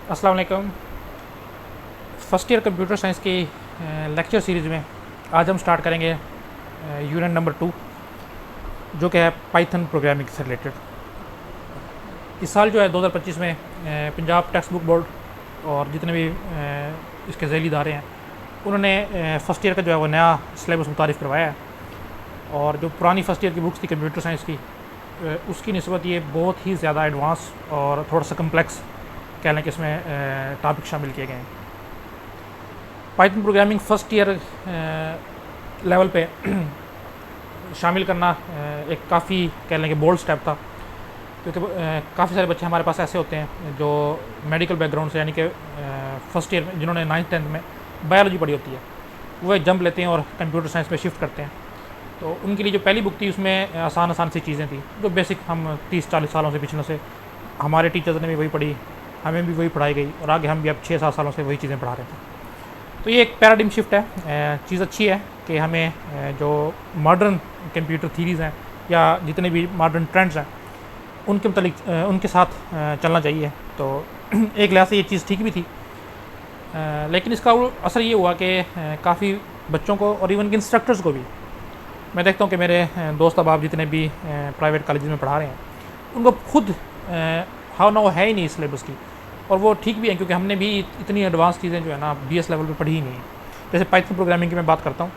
अस्सलाम वालेकुम। First year computer science की लेक्चर सीरीज़ में आज हम स्टार्ट करेंगे यूनिट नंबर 2, जो कि है पाइथन प्रोग्रामिंग से रिलेटेड। इस साल जो है 2025 में पंजाब टेक्स्ट बुक बोर्ड और जितने भी इसके झेली इदारे हैं उन्होंने फ़र्स्ट ईयर का जो है वो नया सिलेबस मुतारिफ़ करवाया है। और जो पुरानी फ़र्स्ट ईयर की बुक्स थी कंप्यूटर साइंस की, उसकी निस्बत ये बहुत ही ज़्यादा एडवांस और थोड़ा सा कम्प्लेक्स कह लें कि इसमें टॉपिक शामिल किए गए हैं। Python programming first year level पे शामिल करना एक काफ़ी कह लें कि बोल्ड स्टेप था, क्योंकि काफ़ी सारे बच्चे हमारे पास ऐसे होते हैं जो मेडिकल बैकग्राउंड से, यानी कि फ़र्स्ट ईयर में जिन्होंने 9th-10th में बायोलॉजी पढ़ी होती है, वो एक जंप लेते हैं और कंप्यूटर साइंस में शिफ्ट करते हैं। तो उनके लिए जो पहली बुक थी उसमें आसान सी चीज़ें थी जो बेसिक हम 30-40 सालों से पिछले से हमारे टीचर्स ने भी वही पढ़ी, हमें भी वही पढ़ाई गई और आगे हम भी अब 6-7 सालों से वही चीज़ें पढ़ा रहे थे। तो ये एक पैराडिम शिफ्ट है। चीज़ अच्छी है कि हमें जो मॉडर्न कंप्यूटर थीरीज़ हैं या जितने भी मॉडर्न ट्रेंड्स हैं उनके मतलब उनके साथ चलना चाहिए। तो एक लिहाज से ये चीज़ ठीक भी थी, लेकिन इसका असर ये हुआ कि काफ़ी बच्चों को और इवन के इंस्ट्रक्टर्स को भी, मैं देखता हूँ कि मेरे दोस्त अहबाब जितने भी प्राइवेट कॉलेज में पढ़ा रहे हैं उनको खुद हाउ ना वो है ही नहीं सिलेबस की, और वो ठीक भी है क्योंकि हमने भी इतनी एडवांस चीज़ें जो है ना बीएस लेवल पे पढ़ी ही नहीं है। जैसे पाइथन प्रोग्रामिंग की मैं बात करता हूँ,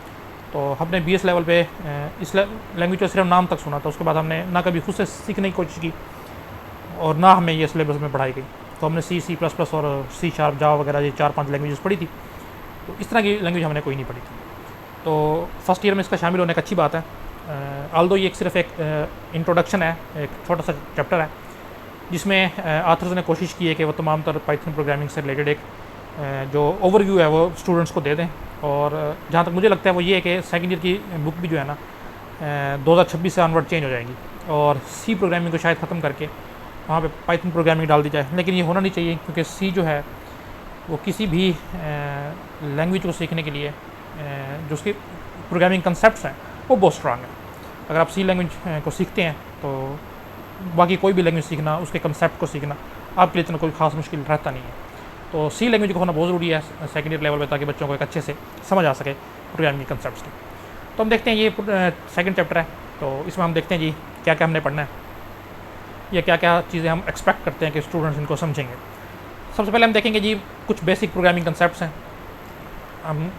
तो हमने बीएस लेवल पे इस लैंग्वेज का सिर्फ नाम तक सुना था, उसके बाद हमने ना कभी खुद से सीखने की कोशिश की और ना हमें ये सिलेबस में पढ़ाई गई। तो हमने C++ और C# जावा वगैरह ये 4-5 लैंग्वेजेस पढ़ी थी, तो इस तरह की लैंग्वेज हमने कोई नहीं पढ़ी थी। तो फर्स्ट ईयर में इसका शामिल होने का अच्छी बात है। ऑल्दो ये सिर्फ एक इंट्रोडक्शन है, एक छोटा सा चैप्टर है जिसमें आथर्स ने कोशिश की है कि वो तमाम तर पाइथन प्रोग्रामिंग से रिलेटेड एक जो ओवरव्यू है वो स्टूडेंट्स को दे दें। और जहाँ तक मुझे लगता है वो ये है कि सेकेंड ईयर की बुक भी जो है ना 2026 से ऑनवर्ड चेंज हो जाएगी और सी प्रोग्रामिंग को शायद ख़त्म करके वहाँ पे पाइथन प्रोग्रामिंग डाल दी जाए। लेकिन ये होना नहीं चाहिए क्योंकि सी जो है वो किसी भी लैंग्वेज को सीखने के लिए जो उसके प्रोग्रामिंग कंसेप्ट्स हैं वो बहुत स्ट्रांग है। अगर आप सी लैंग्वेज को सीखते हैं तो बाकी कोई भी लैंग्वेज सीखना, उसके कंसेप्ट को सीखना आपके लिए इतना कोई खास मुश्किल रहता नहीं है। तो सी लैंग्वेज को होना बहुत ज़रूरी है सेकेंड ईयर लेवल पे, ताकि बच्चों को एक अच्छे से समझ आ सके प्रोग्रामिंग कंसेप्ट्स की। तो हम देखते हैं ये सेकंड चैप्टर है, तो इसमें हम देखते हैं जी क्या क्या हमने पढ़ना है या क्या क्या चीज़ें हम एक्सपेक्ट करते हैं कि स्टूडेंट्स इनको समझेंगे। सबसे पहले हम देखेंगे जी कुछ बेसिक प्रोग्रामिंग कंसेप्ट्स हैं। हम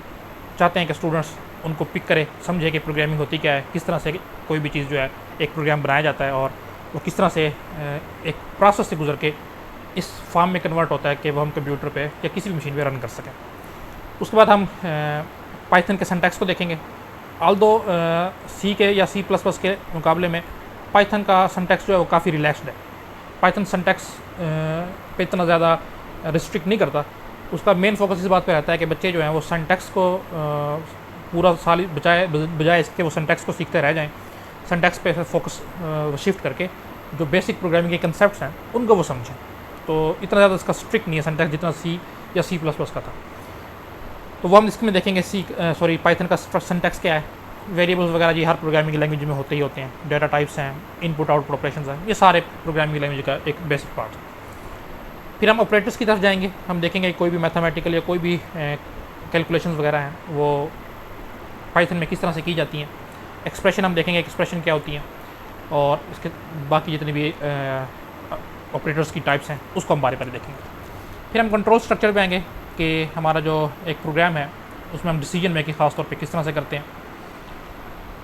चाहते हैं कि स्टूडेंट्स उनको पिक करे, समझे कि प्रोग्रामिंग होती क्या है, किस तरह से कोई भी चीज़ जो है एक प्रोग्राम बनाया जाता है और वो किस तरह से एक प्रोसेस से गुजर के इस फॉर्म में कन्वर्ट होता है कि वो हम कंप्यूटर पे या किसी भी मशीन पे रन कर सकें। उसके बाद हम पाइथन के सिंटैक्स को देखेंगे। ऑल्दो सी के या C++ के मुकाबले में पाइथन का सिंटैक्स जो है वो काफ़ी रिलैक्स्ड है। पाइथन सिंटैक्स पे इतना ज़्यादा रिस्ट्रिक्ट नहीं करता। उसका मेन फोकस इस बात पे रहता है कि बच्चे जो हैं वो सिंटैक्स को पूरा साल बजाय इसके वो सिंटैक्स को सीखते रह जाएं, सिंटैक्स पे फोकस शिफ्ट करके जो बेसिक प्रोग्रामिंग के कंसेप्ट्स हैं उनको वो समझें। तो इतना ज़्यादा इसका स्ट्रिक्ट नहीं है सिंटैक्स जितना C या C++ का था। तो वो हम इसमें देखेंगे पाइथन का सिंटैक्स क्या है। वेरिएबल्स वगैरह जी हर प्रोग्रामिंग लैंग्वेज में होते ही होते हैं, डेटा टाइप्स हैं, इनपुट आउटपुट ऑपरेशंस हैं, ये सारे प्रोग्रामिंग लैंग्वेज का एक बेसिक पार्ट है। फिर हम ऑपरेटर्स की तरफ जाएंगे। हम देखेंगे कोई भी मैथमेटिकल या कोई भी कैलकुलेशंस वगैरह हैं वो पाइथन में किस तरह से की जाती हैं। एक्सप्रेशन हम देखेंगे एक्सप्रेशन क्या होती हैं, और इसके बाकी जितनी भी ऑपरेटर्स की टाइप्स हैं उसको हम बारे बारे देखेंगे। फिर हम कंट्रोल स्ट्रक्चर पे आएंगे कि हमारा जो एक प्रोग्राम है उसमें हम डिसीजन मेकिंग ख़ास तौर पे किस तरह से करते हैं,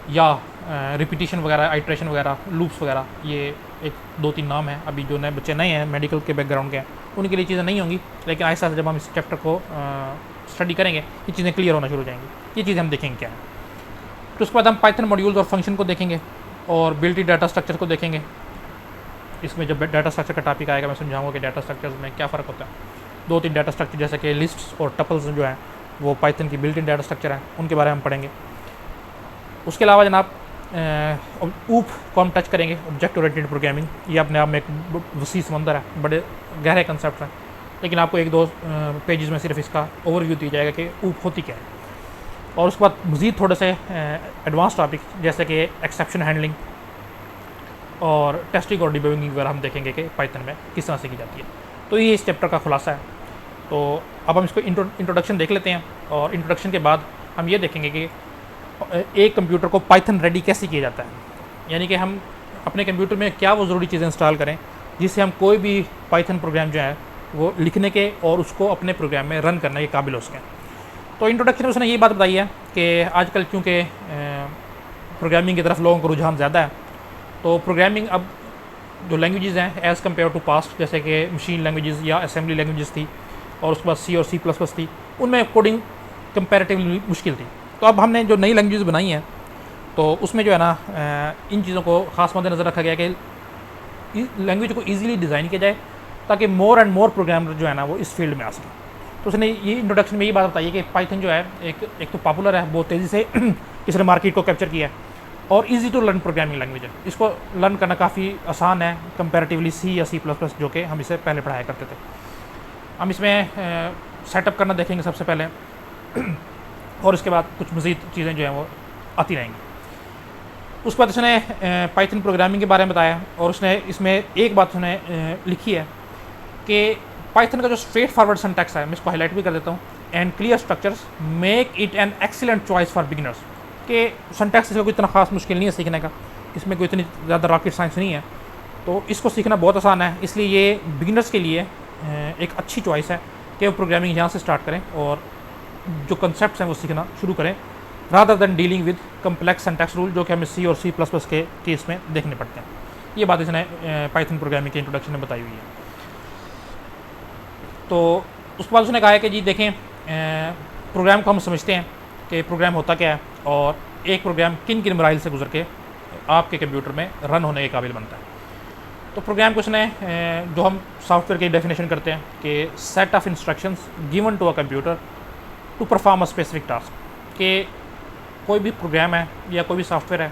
या रिपीटिशन वगैरह, आइट्रेशन वगैरह, लूप्स वगैरह। ये एक 2-3 नाम है। अभी जो नए बच्चे नए हैं मेडिकल के बैकग्राउंड के हैं उनके लिए चीज़ें नहीं होंगी, लेकिन आहिस्ता आहिस्ता जब हम इस चैप्टर को स्टडी करेंगे ये चीज़ें क्लियर होना शुरू हो जाएंगी। ये चीज़ें हम देखेंगे क्या है। फिर उसके बाद हम पाइथन मॉड्यूल्स और फंक्शन को देखेंगे और बिल्ट इन डाटा स्ट्रक्चर को देखेंगे। इसमें जब डाटा स्ट्रक्चर का टॉपिक आएगा मैं समझाऊंगा कि डाटा स्ट्रक्चर्स में क्या फ़र्क होता है। 2-3 डाटा स्ट्रक्चर जैसे कि लिस्ट्स और टपल्स जो हैं वो पाइथन की बिल्ट इन डाटा स्ट्रक्चर हैं, उनके बारे में हम पढ़ेंगे। उसके अलावा जनाब ऊप को हम टच करेंगे, ऑब्जेक्ट ओरिएंटेड प्रोग्रामिंग। ये अपने आप में एक वसी समंदर है, बड़े गहरे कंसेप्ट हैं, लेकिन आपको 1-2 पेजेस में सिर्फ इसका ओवरव्यू दिया जाएगा कि ऊप होती क्या है। और उसके बाद मज़ीद थोड़े से एडवांस टॉपिक जैसे कि एक्सेप्शन हैंडलिंग और टेस्टिंग और डिबगिंग वगैरह हम देखेंगे कि पाइथन में किस तरह से की जाती है। तो ये इस चैप्टर का खुलासा है। तो अब हम इसको इंट्रोडक्शन देख लेते हैं, और इंट्रोडक्शन के बाद हम ये देखेंगे कि एक कंप्यूटर को पाइथन रेडी कैसे किया जाता है, यानी कि हम अपने कंप्यूटर में क्या वो ज़रूरी चीज़ें इंस्टॉल करें जिससे हम कोई भी पाइथन प्रोग्राम जो है वो लिखने के और उसको अपने प्रोग्राम में रन करने के काबिल हो सकें। तो इंट्रोडक्शन में उसने ये बात बताई है कि आजकल क्योंकि प्रोग्रामिंग की तरफ लोगों का रुझान ज़्यादा है, तो प्रोग्रामिंग अब जो लैंग्वेजेस हैं एज़ कम्पेयर टू पास्ट, जैसे कि मशीन लैंग्वेजेस या असेंबली लैंग्वेजेस थी, और उसके बाद सी और C++ थी, उनमें कोडिंग कंपैरेटिवली मुश्किल थी। तो अब हमने जो नई लैंग्वेजेस बनाई हैं तो उसमें जो है ना इन चीज़ों को ख़ास मद्देनज़र रखा गया कि लैंग्वेज को ईजिली डिज़ाइन किया जाए ताकि मोर एंड मोर प्रोग्रामर जो है ना वो इस फील्ड में आ सकें। तो उसने ये इंट्रोडक्शन में ये बात बताई है कि पाइथन जो है एक तो पॉपुलर है, बहुत तेज़ी से इसने मार्केट को कैप्चर किया है, और easy to learn programming language है। इसको लर्न करना काफ़ी आसान है कंपैरेटिवली C या C++, जो कि हम इसे पहले पढ़ाया करते थे। हम इसमें सेटअप करना देखेंगे सबसे पहले और इसके बाद कुछ मज़ीद चीज़ें जो हैं वो आती रहेंगी। उसके बाद उसने पाइथन प्रोग्रामिंग के बारे में बताया, और उसने इसमें एक बात उसने लिखी है कि पाइथन का जो स्ट्रेट फॉरवर्ड सिंटैक्स है, मैं इसको हाईलाइट भी कर देता हूँ, and clear structures make it an excellent choice for beginners. कि सिंटैक्स इसका कोई इतना खास मुश्किल नहीं है सीखने का, इसमें कोई इतनी ज़्यादा रॉकेट साइंस नहीं है, तो इसको सीखना बहुत आसान है। इसलिए ये बिगिनर्स के लिए एक अच्छी चॉइस है कि वो प्रोग्रामिंग यहाँ से स्टार्ट करें और जो कंसेप्ट हैं वो सीखना शुरू करें, rather than dealing with complex syntax rule जो कि हमें C और C++ के केस में देखने पड़ते हैं। ये बात इसने पाइथन प्रोग्रामिंग के इंट्रोडक्शन में बताई हुई है। तो उसके बाद उसने कहा है कि जी देखें, प्रोग्राम को हम समझते हैं कि प्रोग्राम होता क्या है और एक प्रोग्राम किन किन मराइल से गुजर के आपके कंप्यूटर में रन होने के काबिल बनता है। तो प्रोग्राम को उसने जो हम सॉफ्टवेयर की डेफिनेशन करते हैं कि set of instructions given to a computer to perform a specific task, कि कोई भी प्रोग्राम है या कोई भी सॉफ्टवेयर है,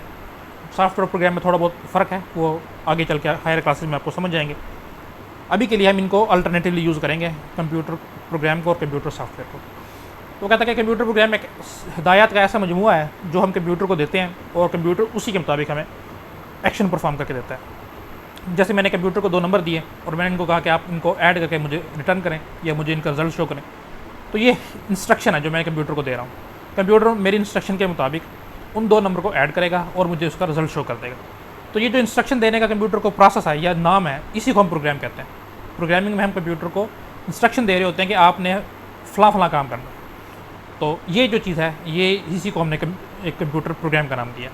सॉफ्टवेयर प्रोग्राम में थोड़ा बहुत फ़र्क है, वो आगे चल के हायर क्लासेस में आपको समझ जाएंगे। अभी के लिए हम इनको अल्टरनेटिवली यूज़ करेंगे, कंप्यूटर प्रोग्राम को और कंप्यूटर सॉफ्टवेयर को। तो कहता है कि कंप्यूटर प्रोग्राम एक हिदायत का ऐसा मजमूआ है जो हम कंप्यूटर को देते हैं और कंप्यूटर उसी के मुताबिक हमें एक्शन परफॉर्म करके देता है। जैसे मैंने कंप्यूटर को 2 नंबर दिए और मैंने इनको कहा कि आप इनको ऐड करके मुझे रिटर्न करें या मुझे इनका रिजल्ट शो करें, तो ये इंस्ट्रक्शन है जो मैं कंप्यूटर को दे रहा हूँ। कंप्यूटर मेरी इंस्ट्रक्शन के मुताबिक उन 2 नंबर को ऐड करेगा और मुझे उसका रिजल्ट शो कर देगा। तो ये जो इंस्ट्रक्शन देने का कंप्यूटर को प्रोसेस है या नाम है, इसी को हम प्रोग्राम कहते हैं। प्रोग्रामिंग में हम कंप्यूटर को इंस्ट्रक्शन दे रहे होते हैं कि आपने फला काम करना। तो ये जो चीज़ है ये इसी को हमने एक कंप्यूटर प्रोग्राम का नाम दिया।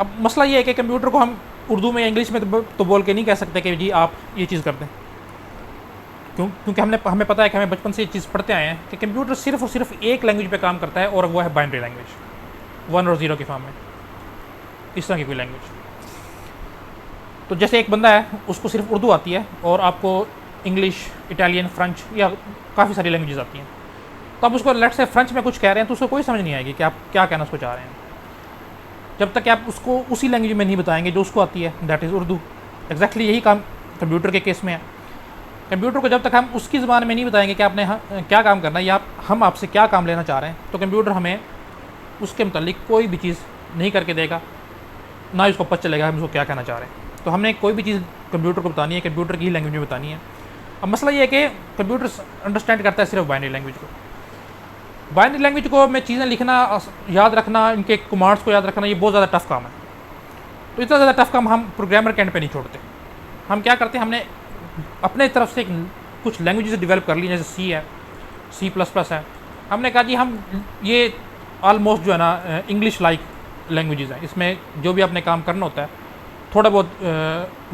अब मसला ये है कि कंप्यूटर को हम उर्दू में या इंग्लिश में तो बोल के नहीं कह सकते कि जी आप ये चीज़ कर दें, क्योंकि हमें पता है कि हमें बचपन से ये चीज़ पढ़ते आए हैं कि कंप्यूटर सिर्फ और सिर्फ एक लैंग्वेज पे काम करता है और वो है बाइनरी लैंग्वेज, 1 और 0 की फॉर्म में, इस तरह की कोई लैंग्वेज। तो जैसे एक बंदा है उसको सिर्फ उर्दू आती है और आपको इंग्लिश, इटालियन, फ्रेंच या काफ़ी सारी लैंग्वेजेस आती हैं, तो आप उसको लेट से फ्रेंच में कुछ कह रहे हैं तो उसको कोई समझ नहीं आएगी कि आप क्या कहना उसको चाह रहे हैं, जब तक कि आप उसको उसी लैंग्वेज में नहीं बताएंगे जो उसको आती है, दैट इज़ उर्दू। एग्जैक्टली यही काम कंप्यूटर के केस में है। कंप्यूटर को जब तक हम उसकी ज़बान में नहीं बताएंगे कि आपने क्या काम करना है या हम आपसे क्या काम लेना चाह रहे हैं, तो कंप्यूटर हमें उसके मुतालिक कोई भी चीज़ नहीं करके देगा, ना उसको पता चलेगा हम उसको क्या कहना चाह रहे हैं। तो हमने कोई भी चीज़ कंप्यूटर को बतानी है, कंप्यूटर की ही लैंग्वेज में बतानी है। अब मसला ये है कि कंप्यूटर अंडरस्टैंड करता है सिर्फ बाइनरी लैंग्वेज को। बाइनरी लैंग्वेज को में चीज़ें लिखना, याद रखना, इनके कमांड्स को याद रखना, ये बहुत ज़्यादा टफ काम है। तो इतना ज़्यादा टफ काम हम प्रोग्रामर के एंड पे नहीं छोड़ते। हम क्या करते हैं, हमने अपने तरफ से कुछ लैंग्वेजेस डेवलप कर ली, जैसे C है, C++ है। हमने कहा जी हम ये ऑलमोस्ट जो है ना इंग्लिश लाइक लैंग्वेजेस हैं, इसमें जो भी आपने काम करना होता है थोड़ा बहुत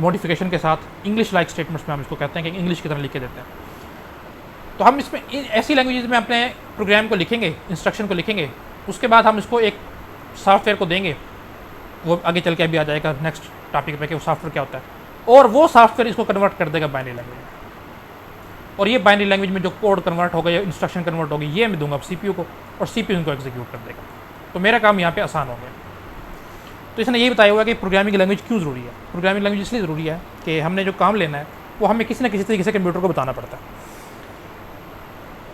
मॉडिफिकेशन के साथ इंग्लिश लाइक स्टेटमेंट्स में हम इसको कहते हैं कि इंग्लिश की तरह लिख के देते हैं। तो हम इसमें ऐसी लैंग्वेजेस में अपने प्रोग्राम को लिखेंगे, इंस्ट्रक्शन को लिखेंगे, उसके बाद हम इसको एक सॉफ्टवेयर को देंगे, वो आगे चल के अभी आ जाएगा नेक्स्ट टॉपिक पे कि वो सॉफ्टवेयर क्या होता है, और वो सॉफ्टवेयर इसको कन्वर्ट कर देगा बाइनरी लैंग्वेज में। और ये बाइनरी लैंग्वेज में जो कोड कन्वर्ट होगा या इंस्ट्रक्शन कन्वर्ट होगी, ये मैं दूंगा CPU को और CPU इनको एग्जीक्यूट कर देगा। तो मेरा काम यहाँ पे आसान हो गया। तो इसने यही बताया हुआ कि प्रोग्रामिंग लैंग्वेज क्यों ज़रूरी है। प्रोग्रामिंग लैंग्वेज इसलिए ज़रूरी है कि हमने जो काम लेना है वो हमें किसी न किसी तरीके से कंप्यूटर को बताना पड़ता है।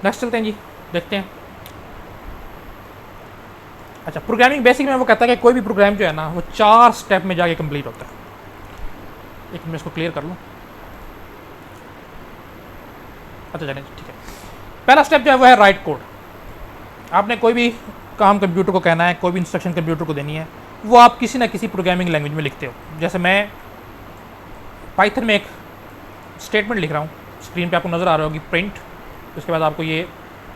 नेक्स्ट चलते हैं जी, देखते हैं। अच्छा, प्रोग्रामिंग बेसिक में वो कहता है कि कोई भी प्रोग्राम जो है ना वो 4 स्टेप में जाके कंप्लीट होता है। एक मैं इसको क्लियर कर लूँ। अच्छा चलें, ठीक है। पहला स्टेप जो है वो है राइट कोड। आपने कोई भी काम कंप्यूटर को कहना है, कोई भी इंस्ट्रक्शन कंप्यूटर को देनी है, वो आप किसी ना किसी प्रोग्रामिंग लैंग्वेज में लिखते हो। जैसे मैं पाइथन में एक स्टेटमेंट लिख रहा हूँ, स्क्रीन पे आपको नज़र आ रहा होगी प्रिंट, उसके बाद आपको ये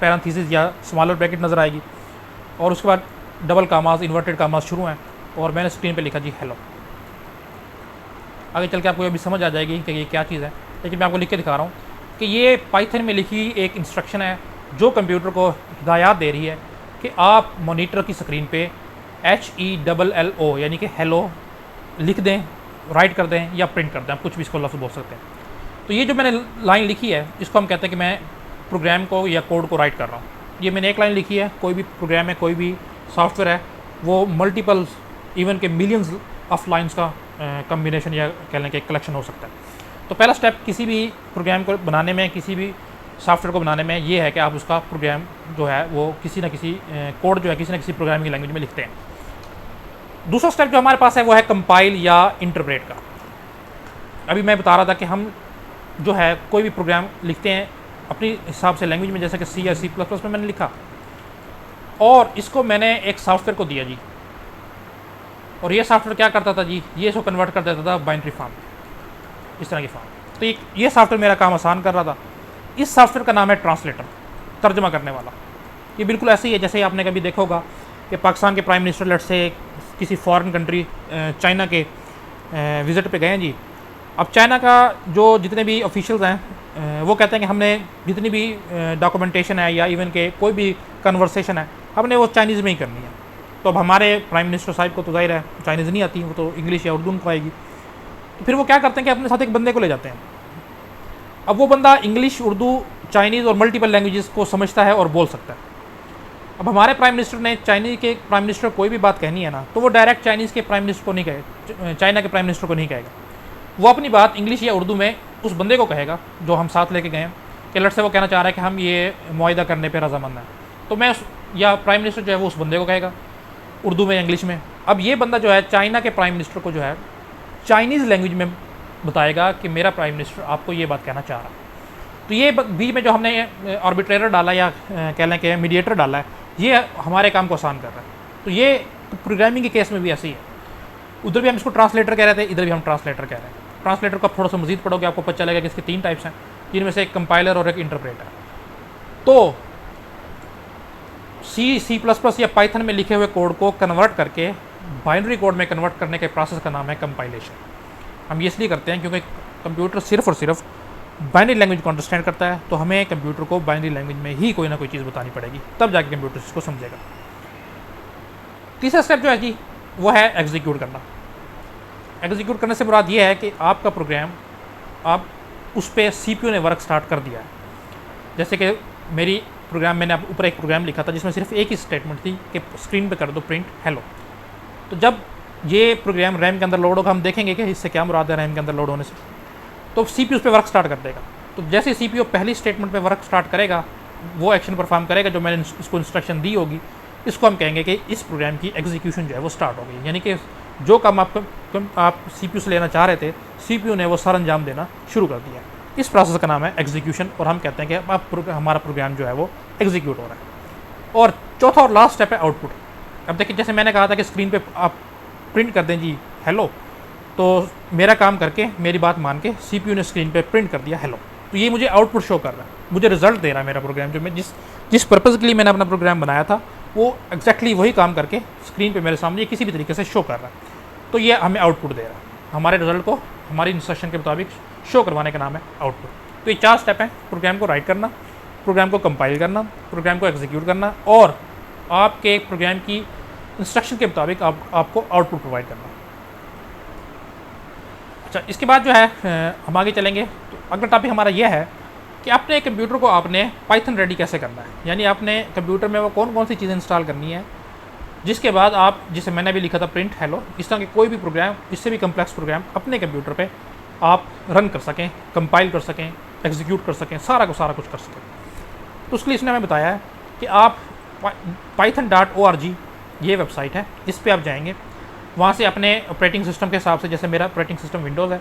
पैरेंथेसिस या स्मॉलर ब्रैकेट नज़र आएगी, और उसके बाद डबल कामास, इन्वर्टेड कामास शुरू हैं, और मैंने स्क्रीन पे लिखा जी हेलो। आगे चल के आपको अभी समझ आ जाएगी कि ये क्या चीज़ है, लेकिन मैं आपको लिख के दिखा रहा हूँ कि ये पाइथन में लिखी एक इंस्ट्रक्शन है जो कंप्यूटर को हिदायत दे रही है कि आप मॉनिटर की स्क्रीन पे HELLO यानी कि हेलो लिख दें, राइट कर दें या प्रिंट कर दें, आप कुछ भी इसको लफ्ज़ बोल सकते हैं। तो ये जो मैंने लाइन लिखी है इसको हम कहते हैं कि मैं प्रोग्राम को या कोड को राइट कर रहा हूँ। ये मैंने एक लाइन लिखी है। कोई भी प्रोग्राम है, कोई भी सॉफ्टवेयर है, वो मल्टीपल इवन के मिलियंस ऑफ लाइंस का कम्बिनेशन या कह लें कि कलेक्शन हो सकता है। तो पहला स्टेप किसी भी प्रोग्राम को बनाने में, किसी भी सॉफ्टवेयर को बनाने में ये है कि आप उसका प्रोग्राम जो है वो किसी न किसी कोड जो है किसी न किसी प्रोग्रामिंग लैंग्वेज में लिखते हैं। दूसरा स्टेप जो हमारे पास है वो है कंपाइल या इंटरप्रेट का। अभी मैं बता रहा था कि हम जो है कोई भी प्रोग्राम लिखते हैं अपनी हिसाब से लैंग्वेज में, जैसे कि C या C++ में मैंने लिखा, और इसको मैंने एक सॉफ्टवेयर को दिया जी, और ये सॉफ्टवेयर क्या करता था जी, ये इसको कन्वर्ट कर देता था बाइनरी फॉर्म, इस तरह की फॉर्म। तो ये सॉफ्टवेयर मेरा काम आसान कर रहा था। इस सॉफ्टवेयर का नाम है ट्रांसलेटर, तर्जमा करने वाला। ये बिल्कुल ऐसे ही है जैसे आपने कभी देखा होगा कि पाकिस्तान के प्राइम मिनिस्टर लेट से किसी फॉरेन कंट्री चाइना के विज़िट पे गए हैं जी। अब चाइना का जो जितने भी ऑफिशियल्स हैं वो कहते हैं कि हमने जितनी भी डॉक्यूमेंटेशन है या इवन के कोई भी कन्वर्सेशन है हमने वो चाइनीज़ में ही करनी है। तो अब हमारे प्राइम मिनिस्टर साहब को तो जाहिर है चाइनीज़ नहीं आती, वो तो इंग्लिश या उर्दू उनको आएगी। तो फिर वो क्या करते हैं कि अपने साथ एक बंदे को ले जाते हैं। अब वो बंदा इंग्लिश, उर्दू, चाइनीज़ और मल्टीपल लैंग्वेजेस को समझता है और बोल सकता है। अब हमारे प्राइम मिनिस्टर ने चाइनीज़ के प्राइम मिनिस्टर कोई भी बात कहनी है ना, तो वो डायरेक्ट चाइनीज़ के प्राइम मिनिस्टर को नहीं कहेगा, चाइना के प्राइम मिनिस्टर को नहीं कहेगा। वो अपनी बात इंग्लिश या उर्दू में उस बंदे को कहेगा जो हम साथ लेके गए हैं, कि लट से वो कहना चाह रहा है कि हम ये मुआहिदा करने पे रजामंद हैं। तो मैं या प्राइम मिनिस्टर जो है वो उस बंदे को कहेगा उर्दू में, इंग्लिश में। अब ये बंदा जो है चाइना के प्राइम मिनिस्टर को जो है चाइनीज़ लैंग्वेज में बताएगा कि मेरा प्राइम मिनिस्टर आपको ये बात कहना चाह रहा है। तो ये बीच में जो हमने आर्बिट्रेटर डाला या कह लें कि मीडिएटर डाला है, ये हमारे काम को आसान कर रहा है। तो ये प्रोग्रामिंग के केस में भी ऐसे ही है। उधर भी हम इसको ट्रांसलेटर कह रहे थे, इधर भी हम ट्रांसलेटर कह रहे हैं। ट्रांसलेटर को आप थोड़ा सा मजीद पढ़ोगे आपको पता चलेगा कि इसके 3 टाइप्स हैं, जिनमें से एक कंपाइलर और एक इंटरप्रेटर। तो C++ या पाइथन में लिखे हुए कोड को कन्वर्ट करके बाइनरी कोड में कन्वर्ट करने के प्रोसेस का नाम है कंपाइलेशन। हम ये इसलिए करते हैं क्योंकि कंप्यूटर सिर्फ और सिर्फ बाइनरी लैंग्वेज को अंडरस्टैंड करता है, तो हमें कंप्यूटर को बाइनरी लैंग्वेज में ही कोई ना कोई चीज़ बतानी पड़ेगी, तब जाके कंप्यूटर इसको समझेगा। तीसरा स्टेप जो है जी वो है एग्जीक्यूट करना। एग्जीक्यूट करने से मुराद ये है कि आपका प्रोग्राम, आप उस पर CPU ने वर्क स्टार्ट कर दिया है। जैसे कि मेरी प्रोग्राम, मैंने ऊपर एक प्रोग्राम लिखा था जिसमें सिर्फ एक ही स्टेटमेंट थी कि स्क्रीन पे कर दो प्रिंट हेलो। तो जब ये प्रोग्राम रैम के अंदर लोड होगा, हम देखेंगे कि इससे क्या मुराद है रैम के अंदर लोड होने से, तो CPU उस पर वर्क स्टार्ट कर देगा। तो जैसे CPU पहली स्टेटमेंट पे वर्क स्टार्ट करेगा, वो एक्शन परफॉर्म करेगा जो मैंने इसको इंस्ट्रक्शन दी होगी, इसको हम कहेंगे कि इस प्रोग्राम की एग्जीक्यूशन जो है वो स्टार्ट हो गई। यानी कि जो काम आप CPU से लेना चाह रहे थे, CPU ने वो सर अंजाम देना शुरू कर दिया। इस प्रोसेस का नाम है एग्जीक्यूशन, और हम कहते हैं कि अब हमारा प्रोग्राम जो है वो एग्जीक्यूट हो रहा है। और चौथा और लास्ट स्टेप है आउटपुट। अब देखिए, जैसे मैंने कहा था कि स्क्रीन पे आप प्रिंट कर दें जी हेलो, तो मेरा काम करके मेरी बात मान के CPU ने स्क्रीन पे प्रिंट कर दिया हेलो। तो ये मुझे आउटपुट शो कर रहा है, मुझे रिजल्ट दे रहा है मेरा प्रोग्राम। जो मैं जिस पर्पज़ के लिए मैंने अपना प्रोग्राम बनाया था वो एग्जैक्टली वही काम करके स्क्रीन पे मेरे सामने किसी भी तरीके से शो कर रहा है। तो ये हमें आउटपुट दे रहा है, हमारे रिजल्ट को हमारी इंस्ट्रक्शन के मुताबिक शो करवाने का नाम है आउटपुट। तो ये 4 स्टेप हैं: प्रोग्राम को राइट करना, प्रोग्राम को कंपाइल करना, प्रोग्राम को एग्जीक्यूट करना, और आपके प्रोग्राम की इंस्ट्रक्शन के मुताबिक आपको आउटपुट प्रोवाइड करना। अच्छा, इसके बाद जो है हम आगे चलेंगे। तो अगला टॉपिक हमारा यह है कि अपने कंप्यूटर को आपने पाइथन रेडी कैसे करना है। यानी आपने कंप्यूटर में वो कौन कौन सी चीज़ें इंस्टॉल करनी है, जिसके बाद आप, जिसे मैंने भी लिखा था प्रिंट हेलो, इस तरह के कोई भी प्रोग्राम, इससे भी कम्प्लेक्स प्रोग्राम अपने कंप्यूटर पे आप रन कर सकें, कंपाइल कर सकें, एग्जीक्यूट कर सकें, सारा कुछ कर सकें। तो उसके लिए इसने हमें बताया है कि आप python.org ये वेबसाइट है, इस पर आप जाएंगे, वहाँ से अपने ऑपरेटिंग सिस्टम के हिसाब से, जैसे मेरा ऑपरेटिंग सिस्टम विंडोज़ है,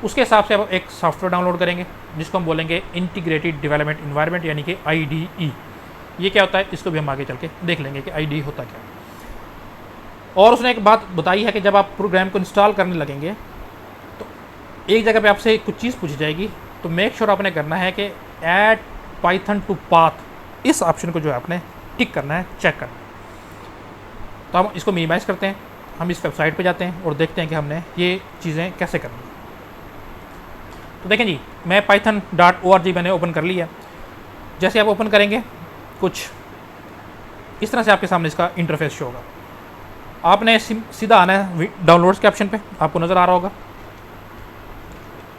उसके हिसाब से अब एक सॉफ्टवेयर डाउनलोड करेंगे जिसको हम बोलेंगे इंटीग्रेटेड डेवलपमेंट इन्वायरमेंट यानी कि IDE। ये क्या होता है इसको भी हम आगे चल के देख लेंगे कि IDE होता क्या है। और उसने एक बात बताई है कि जब आप प्रोग्राम को इंस्टॉल करने लगेंगे तो एक जगह पे आपसे कुछ चीज़ पूछी जाएगी, तो मेक श्योर आपने करना है कि ऐड पाइथन टू पाथ, इस ऑप्शन को जो है आपने टिक करना है, चेक करना है। तो हम इसको मिनिमाइज़ करते हैं, हम इस वेबसाइट पे जाते हैं और देखते हैं कि हमने ये चीज़ें कैसे करनी है। तो देखें जी, मैं python.org मैंने ओपन कर लिया। जैसे आप ओपन करेंगे कुछ इस तरह से आपके सामने इसका इंटरफेस शो होगा। आपने सीधा आना है डाउनलोड्स के ऑप्शन पे, आपको नज़र आ रहा होगा।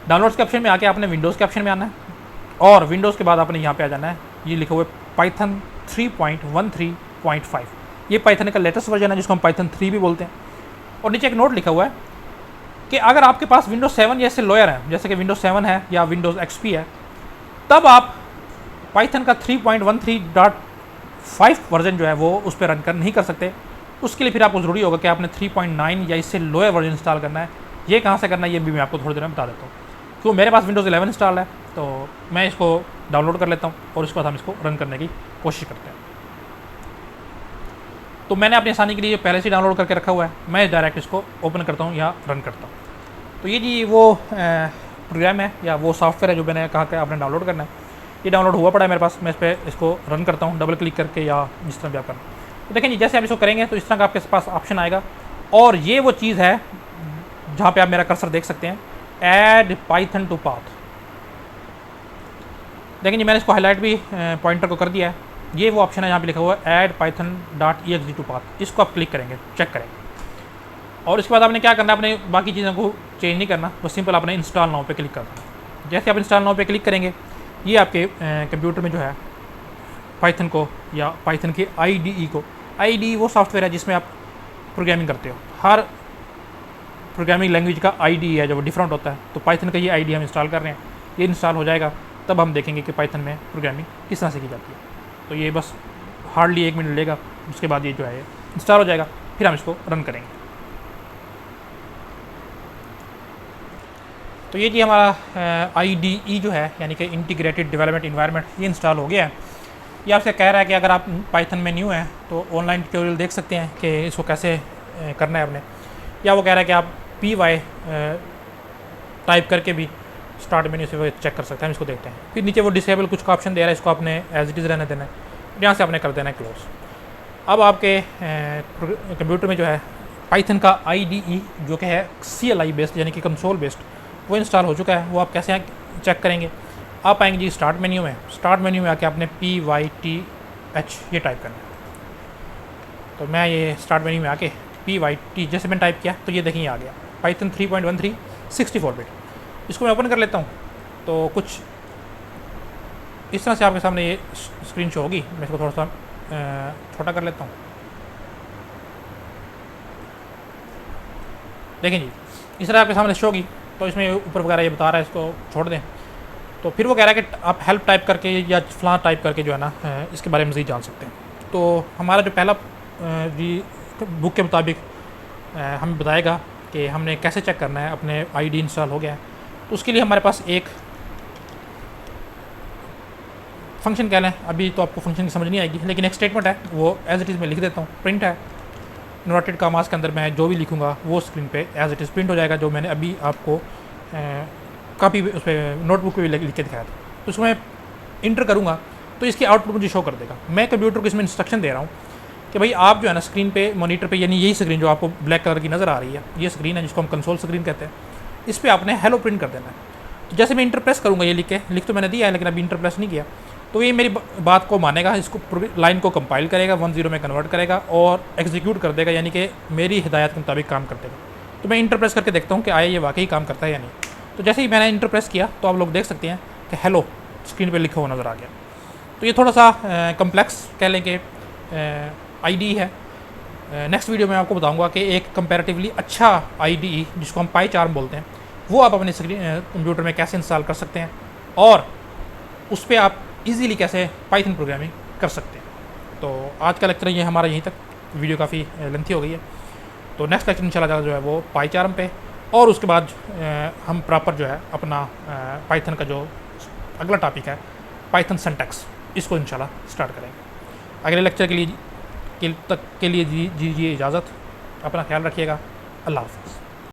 डाउनलोड्स के ऑप्शन में आके आपने विंडोज़ के ऑप्शन में आना है और विंडोज़ के बाद आपने यहाँ पे आ जाना है, ये लिखा हुआ है पाइथन 3.13.5। ये पाइथन का लेटेस्ट वर्जन है जिसको हम पाइथन 3 भी बोलते हैं। और नीचे एक नोट लिखा हुआ है कि अगर आपके पास विंडोज़ 7 जैसे लोअर है, जैसे कि विंडोज़ 7 है या विंडोज़ XP है, तब आप पाइथन का 3.13.5 वर्जन जो है वो उस पर रन कर नहीं कर सकते। उसके लिए फिर आपको ज़रूरी होगा कि आपने 3.9 या इससे लोअर वर्जन इंस्टॉल करना है। ये कहाँ से करना है ये भी मैं आपको थोड़ी देर में बता देता हूँ। क्यों, मेरे पास विंडोज़ 11 इंस्टॉल है तो मैं इसको डाउनलोड कर लेता हूँ और उसके बाद हम इसको रन करने की कोशिश करते हैं। तो मैंने अपनी आसानी के लिए पहले से डाउनलोड करके रखा हुआ है, मैं डायरेक्ट इसको ओपन करता हूँ या रन करता हूँ। तो ये जी वो प्रोग्राम है या वो सॉफ्टवेयर है जो मैंने कहा कि आपने डाउनलोड करना है। ये डाउनलोड हुआ पड़ा है मेरे पास, मैं इस पर इसको रन करता हूँ डबल क्लिक करके या जिस तरह भी आप करना। तो देखें जी, जैसे आप इसको करेंगे तो इस तरह का आपके पास ऑप्शन आएगा और ये वो चीज़ है जहाँ पे आप मेरा कर्सर देख सकते हैं, ऐड पाइथन टू पाथ। देखें जी, मैंने इसको हाईलाइट भी पॉइंटर को कर दिया है। ये वो ऑप्शन है यहाँ पे लिखा हुआ है ऐड python.exe टू पाथ। इसको आप क्लिक करेंगे, चेक करेंगे और इसके बाद आपने क्या करना है, अपने बाकी चीज़ों को चेंज नहीं करना, बस सिंपल आपने इंस्टॉल नाउ पे क्लिक करना है। जैसे आप इंस्टॉल नाउ पे क्लिक करेंगे ये आपके कंप्यूटर में जो है पाइथन को या पाइथन की IDE को, IDE वो सॉफ्टवेयर है जिसमें आप प्रोग्रामिंग करते हो। हर प्रोग्रामिंग लैंग्वेज का IDE है जो डिफरेंट होता है। तो पाइथन का ये IDE हम इंस्टॉल कर रहे हैं, ये इंस्टॉल हो जाएगा तब हम देखेंगे कि पाइथन में प्रोग्रामिंग किस तरह से की जाती है। तो ये बस हार्डली 1 मिनट लेगा, उसके बाद ये जो है इंस्टॉल हो जाएगा, फिर हम इसको रन करेंगे। तो ये जी हमारा IDE जो है यानी कि इंटीग्रेटेड डेवलपमेंट इन्वायरमेंट, ये इंस्टॉल हो गया है। ये आपसे कह रहा है कि अगर आप पाइथन में न्यू हैं तो ऑनलाइन ट्यूटोरियल देख सकते हैं कि इसको कैसे करना है आपने, या वो कह रहा है कि आप PY टाइप करके भी स्टार्ट मेन्यू से वो चेक कर सकते हैं। हम इसको देखते हैं। फिर नीचे वो डिसेबल कुछ का ऑप्शन दे रहा है, इसको आपने एज इट इज़ रहने देना है, यहाँ से आपने कर देना है क्लोज। अब आपके कंप्यूटर में जो है पाइथन का IDE जो कि है CLI बेस्ड यानी कि कंसोल बेस्ड, वो इंस्टॉल हो चुका है। वो आप कैसे चेक करेंगे, आप आएंगे जी स्टार्ट मेन्यू में, स्टार्ट मेन्यू में आके आपने PYTH ये टाइप करना है। तो मैं ये स्टार्ट मेन्यू में आके PYT जैसे मैंने टाइप किया तो ये देखिए आ गया पाइथन 3.13 64 बिट। इसको मैं ओपन कर लेता हूँ तो कुछ इस तरह से आपके सामने ये स्क्रीन शो होगी। मैं इसको थोड़ा सा छोटा कर लेता हूँ। देखें जी, इस तरह आपके सामने शो होगी। तो इसमें ऊपर वगैरह ये बता रहा है इसको छोड़ दें। तो फिर वो कह रहा है कि आप हेल्प टाइप करके या फलां टाइप करके जो है ना इसके बारे में मज़ीद जान सकते हैं। तो हमारा जो पहला जी बुक के मुताबिक हमें बताएगा कि हमने कैसे चेक करना है अपने IDE इंस्टॉल हो गया है। तो उसके लिए हमारे पास एक फंक्शन कह लें, अभी तो आपको फंक्शन की समझ नहीं आएगी, लेकिन एक स्टेटमेंट है वो एज इट इज़ में लिख देता हूँ। प्रिंट है, इन्वर्टेड कामास के अंदर मैं जो भी लिखूँगा वो स्क्रीन पे एज इट इज़ प्रिंट हो जाएगा, जो मैंने अभी आपको कापी उस पर नोटबुक पे भी लिख के दिखाया था। तो उसको मैं इंटर करूँगा तो इसकी आउटपुट मुझे शो कर देगा। मैं कंप्यूटर को इसमें इंस्ट्रक्शन दे रहा हूँ कि भाई आप जो है ना स्क्रीन पे मॉनिटर पे, यानी यही स्क्रीन जो आपको ब्लैक कलर की नज़र आ रही है, ये स्क्रीन है जिसको हम कंसोल स्क्रीन कहते हैं, इस पर आपने हेलो प्रिंट कर देना है। तो जैसे मैं इंटर प्रेस करूँगा, ये लिख तो मैंने दिया है लेकिन अभी इंटर प्रेस नहीं किया, तो ये मेरी बात को मानेगा, इसको लाइन को कंपाइल करेगा, 10 में कन्वर्ट करेगा और एग्जीक्यूट कर देगा, यानी कि मेरी हिदायत के मुताबिक काम कर देगा। तो मैं इंटर प्रेस करके देखता हूँ कि आया ये वाकई काम करता है या नहीं। तो जैसे ही मैंने इंटर प्रेस किया तो आप लोग देख सकते हैं कि हेलो स्क्रीन पे लिखा हुआ नज़र आ गया। तो ये थोड़ा सा कम्प्लेक्स कह लें कि IDE है। नेक्स्ट वीडियो में आपको बताऊंगा कि एक कंपैरेटिवली अच्छा IDE जिसको हम PyCharm बोलते हैं वो आप अपने कंप्यूटर में कैसे इंस्टॉल कर सकते हैं और उस पर आप इजीली कैसे पाइथन प्रोग्रामिंग कर सकते हैं। तो आज का लेक्चर ये हमारा यहीं तक, वीडियो काफ़ी लेंथी हो गई है। तो नेक्स्ट लेक्चर इंशाल्लाह जो है वो PyCharm पे और उसके बाद हम प्रॉपर जो है अपना पाइथन का जो अगला टॉपिक है पाइथन सिंटैक्स, इसको इंशाल्लाह स्टार्ट करेंगे। अगले लेक्चर के लिए दीजिए इजाज़त। अपना ख्याल रखिएगा। अल्लाह हाफ़िज़।